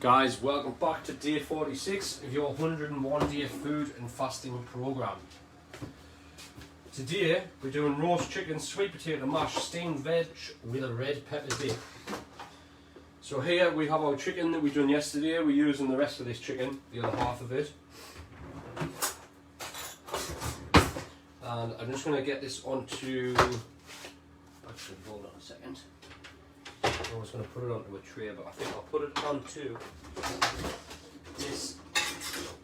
Guys, welcome back to day 46 of your 101 day food and fasting program. Today we're doing roast chicken, sweet potato mash, steamed veg with a red pepper dip. So here we have our chicken that we done yesterday. We're using the rest of this chicken, the other half of it. And I'm just going to get this onto, actually hold on a second. I was going to put it onto a tray, but I think I'll put it onto this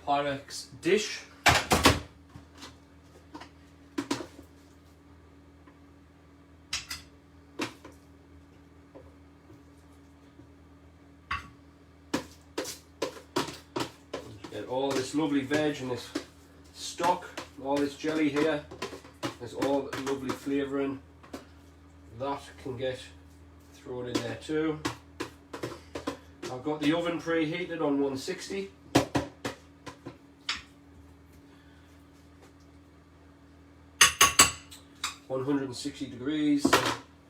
Pyrex dish. Get all this lovely veg and this stock, all this jelly here. There's all the lovely flavouring that can get thrown in there too. I've got the oven preheated on 160. $160,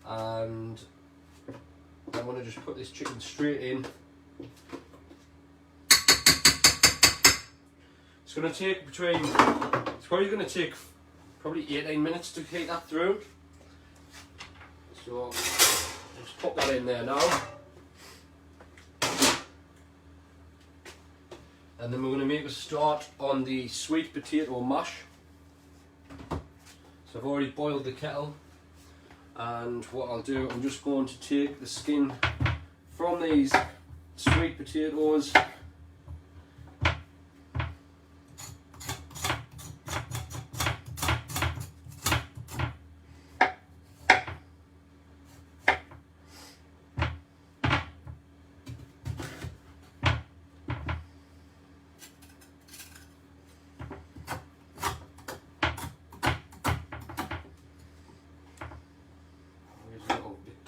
and I'm going to just put this chicken straight in. It's going to take it's probably going to take probably 18 minutes to heat that through. So just pop that in there now. And then we're going to make a start on the sweet potato mash. So I've already boiled the kettle, and what I'll do, I'm just going to take the skin from these sweet potatoes.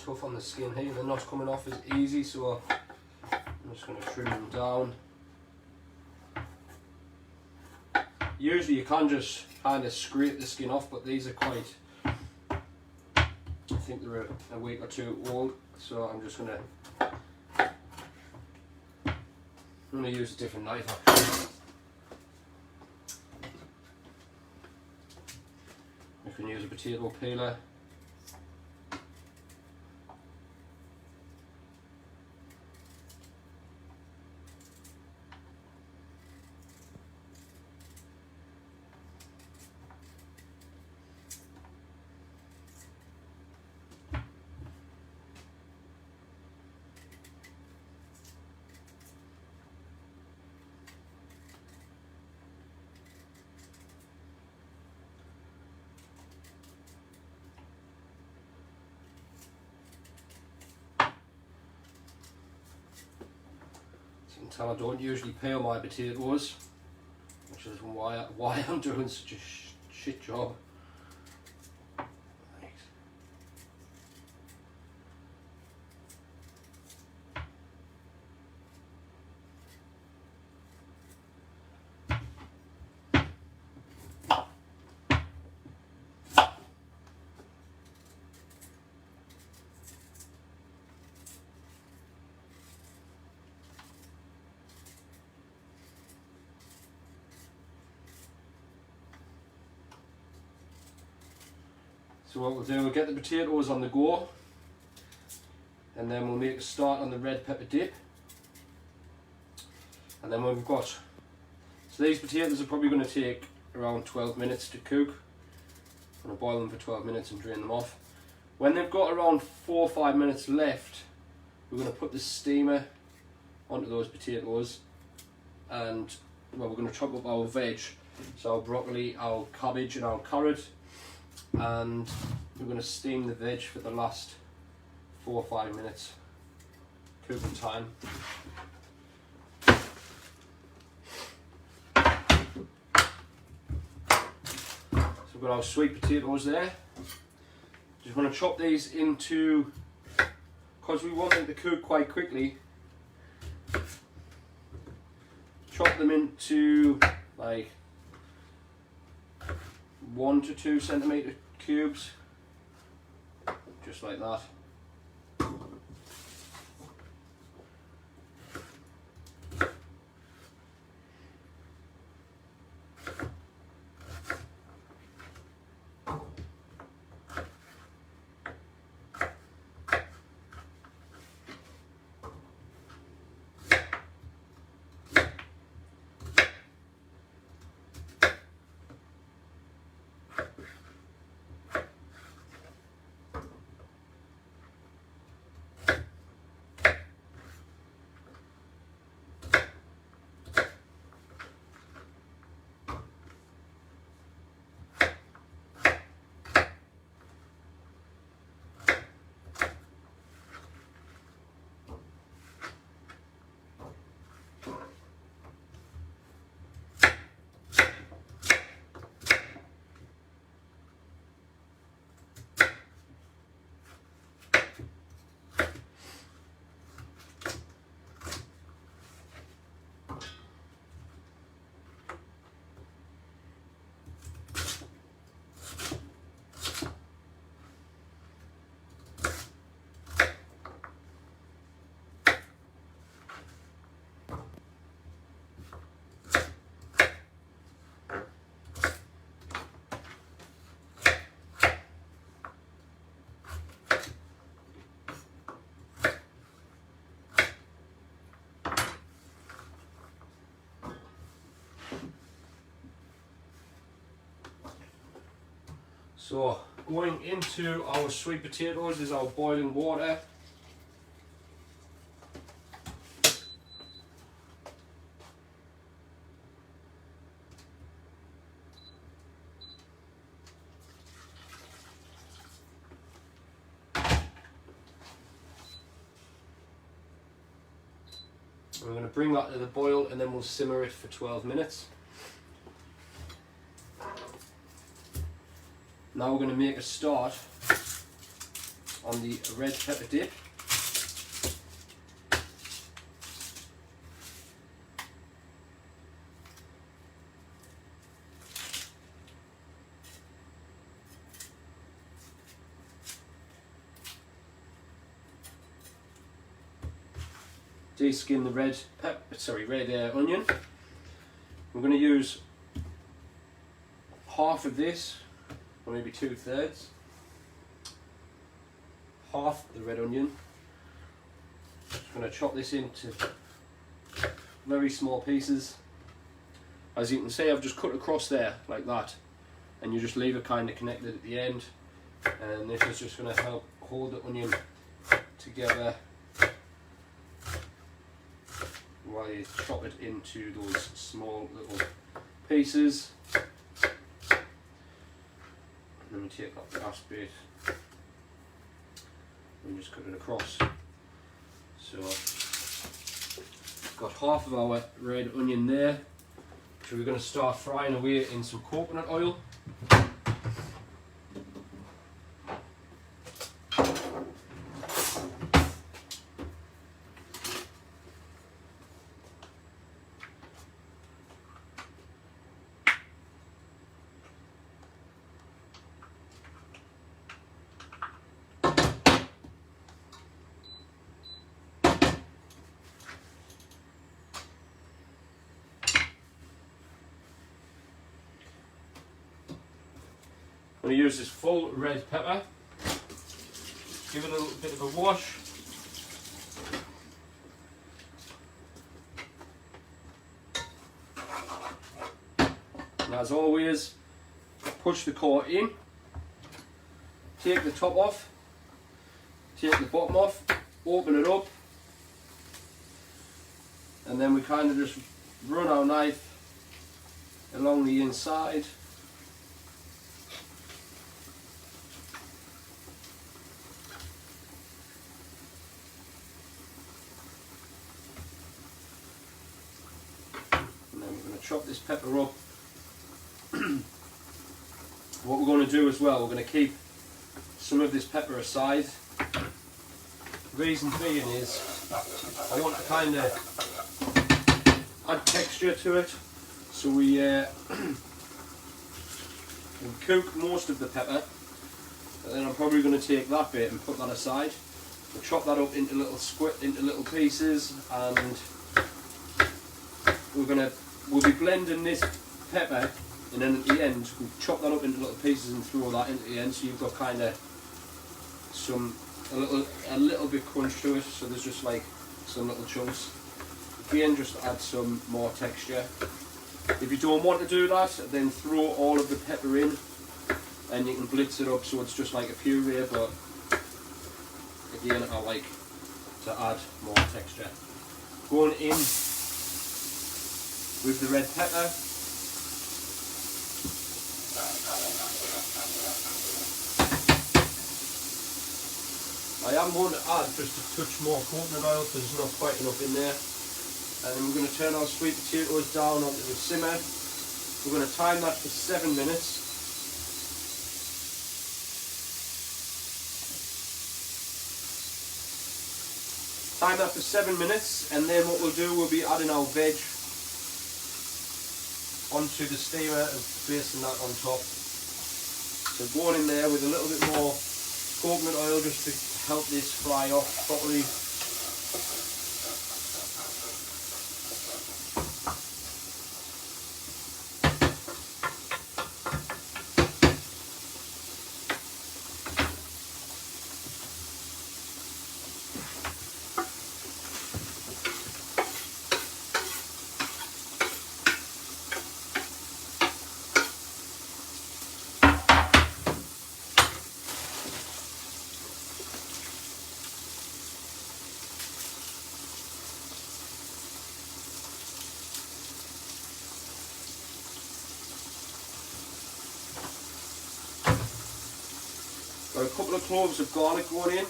Tough on the skin here, they're not coming off as easy, so I'm just going to trim them down. Usually you can just kind of scrape the skin off, but these are quite, I think they're a week or two old, so I'm just going to use a different knife actually. We can use a potato peeler. Tell I don't usually peel my potatoes, which is why I'm doing such a shit job. So what we'll do, we'll get the potatoes on the go, and then we'll make a start on the red pepper dip. And then we've got, so these potatoes are probably going to take around 12 minutes to cook. I'm going to boil them for 12 minutes and drain them off. When they've got around 4 or 5 minutes left, we're going to put the steamer onto those potatoes, and well, we're going to chop up our veg, so our broccoli, our cabbage and our carrot. And we're going to steam the veg for the last 4 or 5 minutes cooking time. So we've got our sweet potatoes there. Just want to chop these into, because we want them to cook quite quickly, chop them into like 1 to 2 centimetre cubes, just like that. So going into our sweet potatoes is our boiling water. We're going to bring that to the boil and then we'll simmer it for 12 minutes. Now we're going to make a start on the red pepper dip. Deskin the red onion. We're going to use half of this, or maybe 2/3. Half the red onion. Just going to chop this into very small pieces. As you can see, I've just cut across there like that, and you just leave it kind of connected at the end, and this is just going to help hold the onion together while you chop it into those small little pieces. Let me take that last bit and just cut it across. So got half of our red onion there, which we're going to start frying away in some coconut oil. I'm going to use this full red pepper, give it a little bit of a wash. And as always, push the core in, take the top off, take the bottom off, open it up, and then we kind of just run our knife along the inside. Chop this pepper up. What we're going to do as well, we're going to keep some of this pepper aside. The reason being is I want to kind of add texture to it, so we cook most of the pepper, and then I'm probably going to take that bit and put that aside. We'll chop that up into little pieces, and we'll be blending this pepper, and then at the end we'll chop that up into little pieces and throw that into the end, so you've got kind of a little bit crunch to it, so there's just like some little chunks. Again, just add some more texture. If you don't want to do that, then throw all of the pepper in and you can blitz it up so it's just like a puree, but again, I like to add more texture. Going in with the red pepper. I am going to add just a touch more coconut oil because there's not quite enough in there. And then we're going to turn our sweet potatoes down onto the simmer. We're going to time that for 7 minutes. Time that for 7 minutes, and then what we'll do, we'll be adding our veg onto the steamer and basting that on top. So going in there with a little bit more coconut oil just to help this fry off properly. Got a couple of cloves of garlic going in.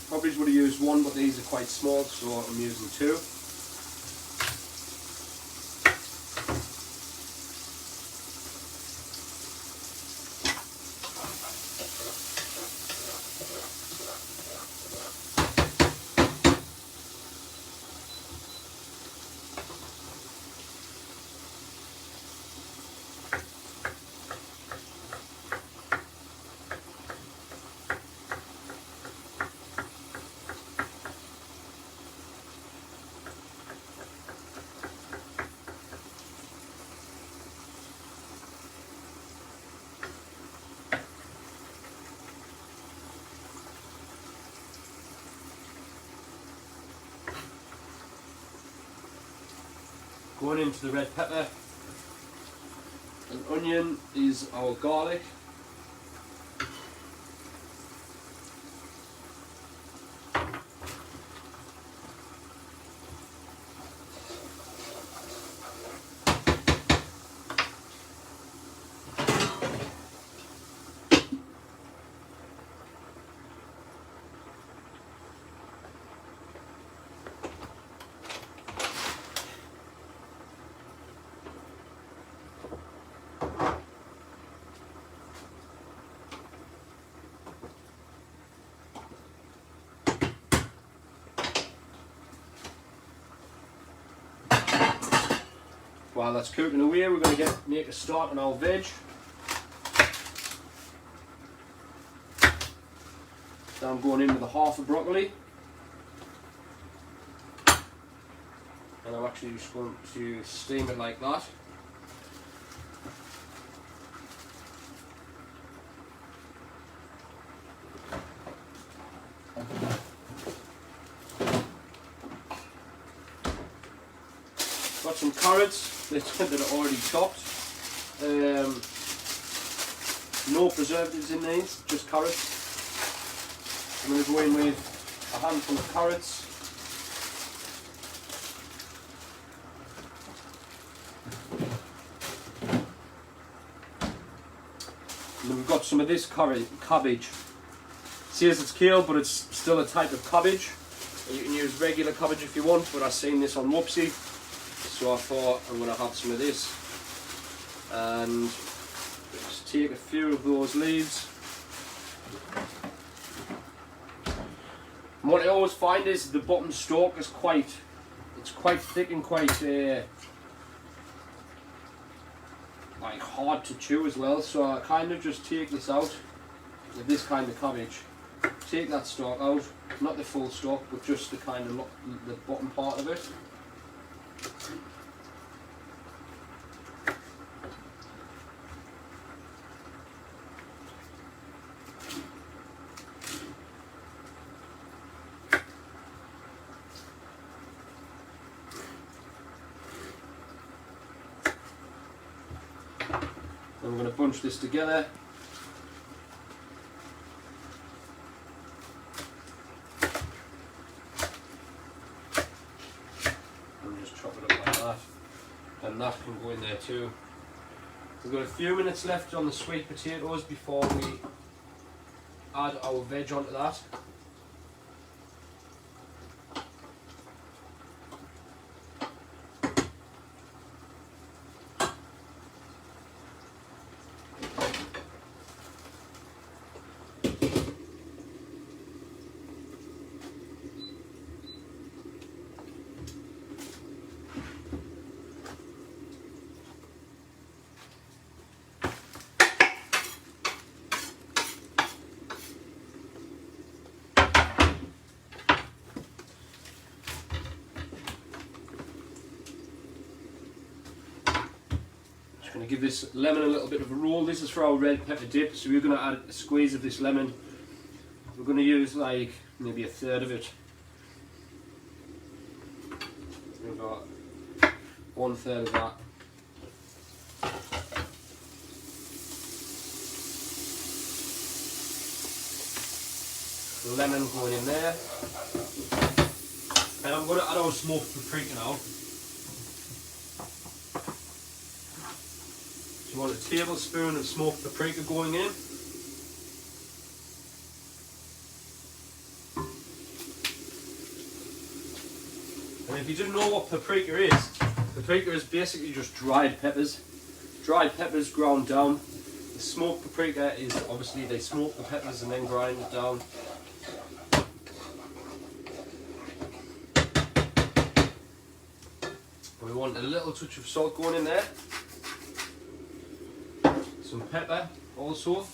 Probably would have used one, but these are quite small, so I'm using two. Going into the red pepper. An onion is our garlic. While that's cooking away, we're going to make a start on our veg. So I'm going in with a half a broccoli. And I'm actually just going to steam it like that. Got some carrots that are already chopped. No preservatives in these, just carrots. I'm going to go in with a handful of carrots. And then we've got some of this cabbage. It says it's kale, but it's still a type of cabbage. You can use regular cabbage if you want, but I've seen this on Whoopsie. So I thought I'm going to have some of this and just take a few of those leaves. And what I always find is the bottom stalk is quite thick and quite like hard to chew as well. So I kind of just take this out with this kind of cabbage. Take that stalk out, not the full stalk, but just the kind of the bottom part of it. Then we're going to bunch this together. And just chop it up like that. And that can go in there too. We've got a few minutes left on the sweet potatoes before we add our veg onto that. Going to give this lemon a little bit of a roll. This is for our red pepper dip, so we're going to add a squeeze of this lemon. We're going to use like maybe a third of it. We've got 1/3 of that. Lemon going in there. And I'm going to add our smoked paprika now. You want a tablespoon of smoked paprika going in. And if you didn't know what paprika is basically just dried peppers. Dried peppers ground down. The smoked paprika is obviously they smoke the peppers and then grind it down. We want a little touch of salt going in there. Some pepper also.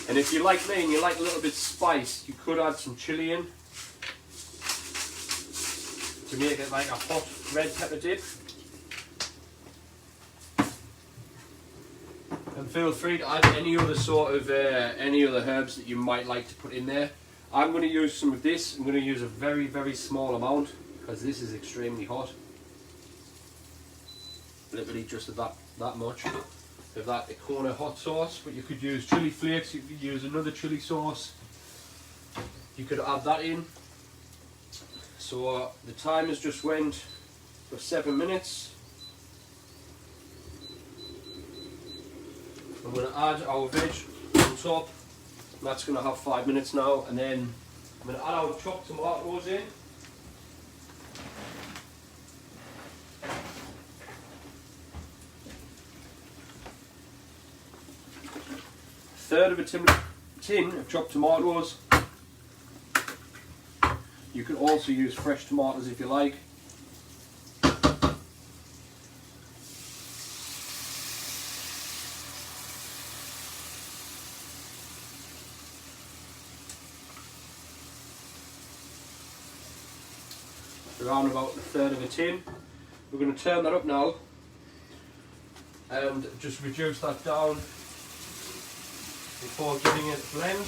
And if you like me and you like a little bit of spice, you could add some chilli in to make it like a hot red pepper dip. And feel free to add any other sort of any other herbs that you might like to put in there. I'm going to use some of this. I'm going to use a very, very small amount because this is extremely hot. Literally just that much of that Icona hot sauce. But you could use chili flakes. You could use another chili sauce. You could add that in. So the timer's just went for 7 minutes. I'm going to add our veg on top. That's going to have 5 minutes now, and then I'm going to add our chopped tomatoes in. Third of a tin of chopped tomatoes. You can also use fresh tomatoes if you like. Around about a third of a tin. We're going to turn that up now and just reduce that down before giving it a blend.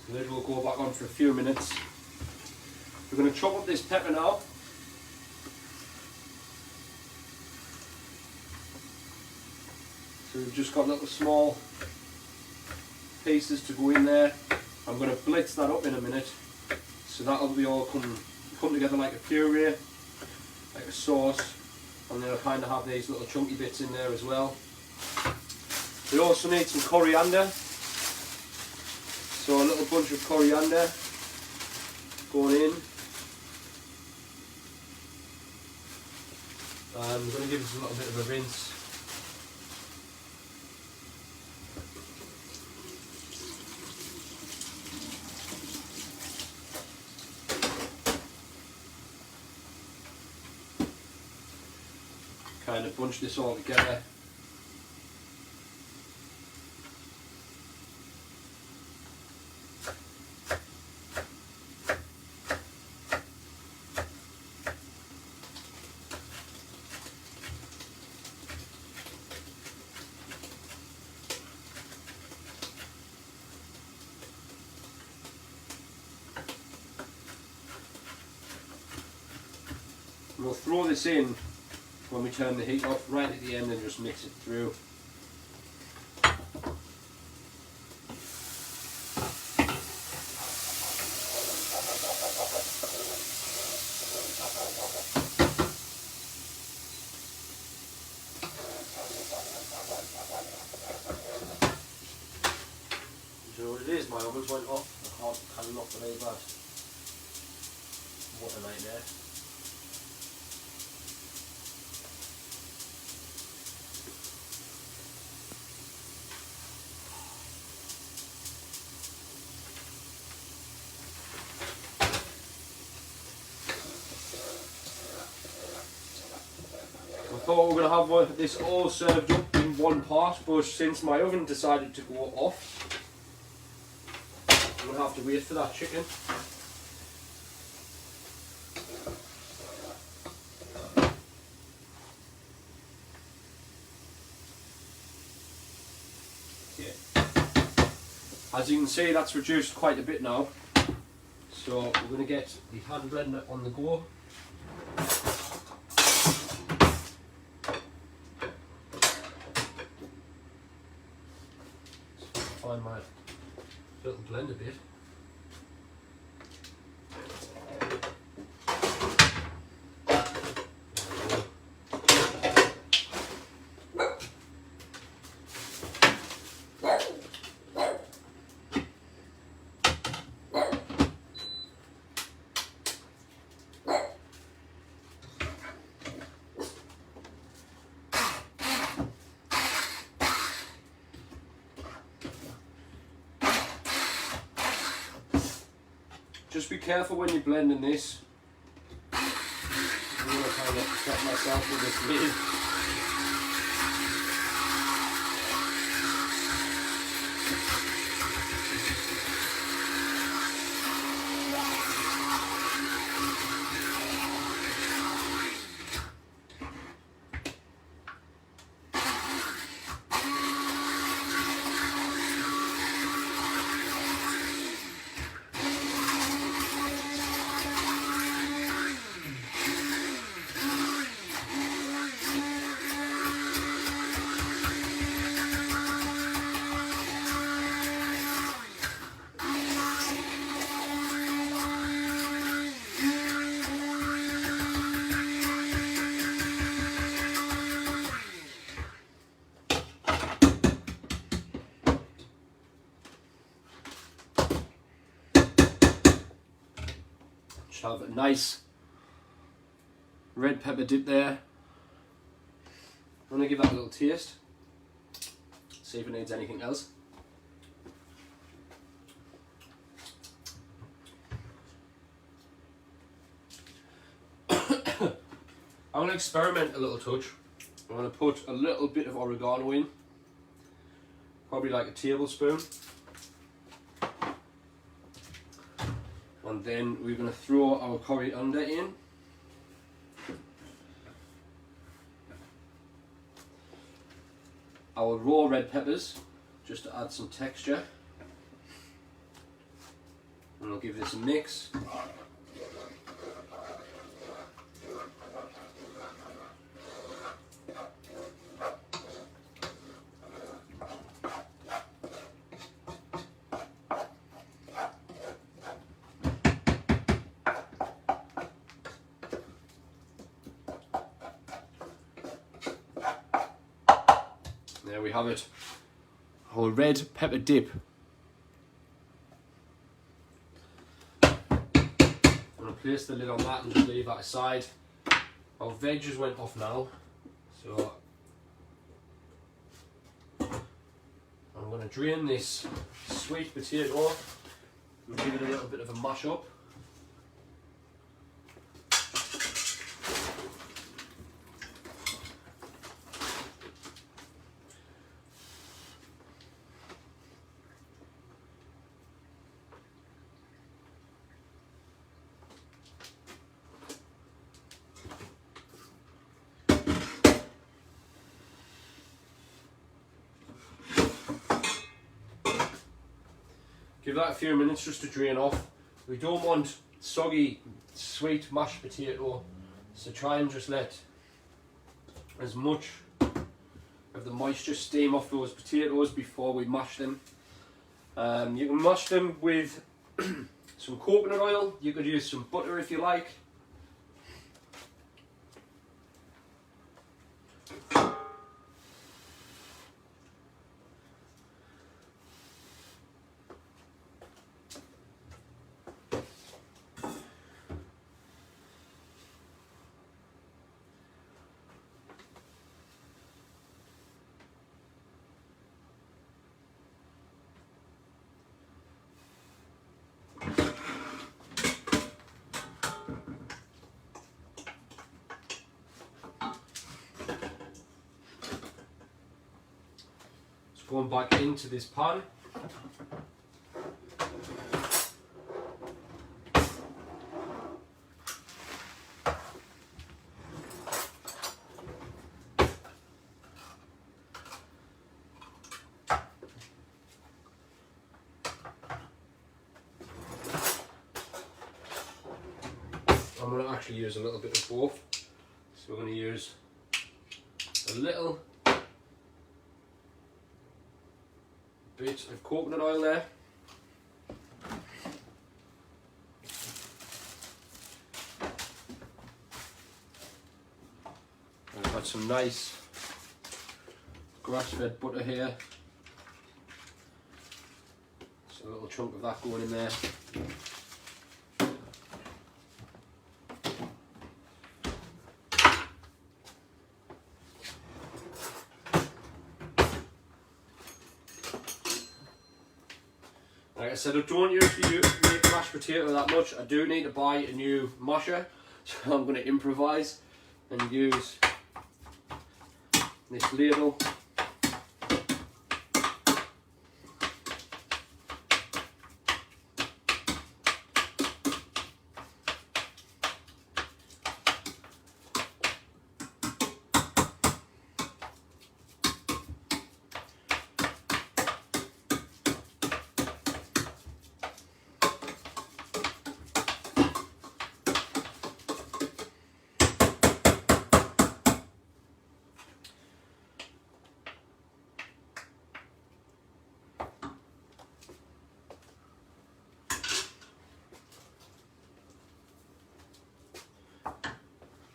The lid will go back on for a few minutes. We're going to chop up this pepper now. So we've just got little small pieces to go in there. I'm going to blitz that up in a minute. So that'll be all come together like a puree, like a sauce. And then I'll kind of have these little chunky bits in there as well. We also need some coriander. So a little bunch of coriander going in. I'm going to give this a little bit of a rinse. Kind of bunch this all together. We'll throw this in when we turn the heat off right at the end and just mix it through. Do you know what it is? My ovens went off. I cannot believe that. What a nightmare. I thought we were going to have this all served up in one part, but since my oven decided to go off, I'm going to have to wait for that chicken. Yeah. As you can see, that's reduced quite a bit now, so we're going to get the hand blender on the go. It'll blend a bit. Just be careful when you're blending this. I'm going to kind of protect myself with this lid. Have a nice red pepper dip there. I'm going to give that a little taste, see if it needs anything else. I'm going to experiment a little touch. I'm going to put a little bit of oregano in, probably like a tablespoon. And then we're going to throw our coriander in. Our raw red peppers, just to add some texture. And we'll give this a mix. There we have it, our red pepper dip. I'm going to place the lid on that and just leave that aside. Our veg just went off now, so I'm going to drain this sweet potato and give it a little bit of a mash up. Give that a few minutes just to drain off. We don't want soggy, sweet mashed potato, so try and just let as much of the moisture steam off those potatoes before we mash them. You can mash them with some coconut oil, you could use some butter if you like. Going back into this pan. I'm going to actually use a little bit of both. So we're going to use a little bit of coconut oil there. Got some nice grass-fed butter here. So a little chunk of that going in there. Like I said, I don't usually make mashed potato that much. I do need to buy a new masher, so I'm going to improvise and use this ladle.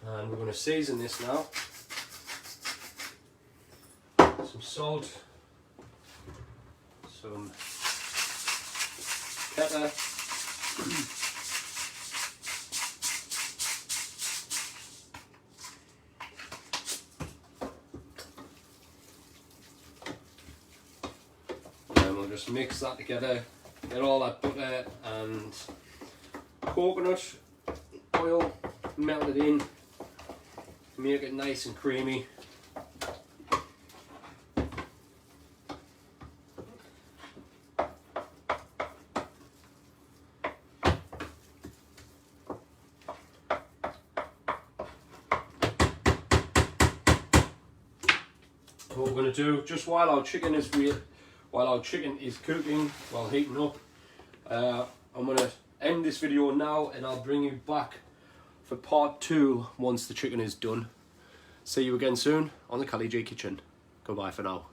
And we're going to season this now. Some salt, some pepper, and we'll just mix that together, get all that butter and coconut oil melted in, make it nice and creamy. What we're going to do, just while our chicken is cooking, while heating up, I'm going to end this video now, and I'll bring you back for part 2 once the chicken is done. See you again soon on the Cali G Kitchen. Goodbye for now.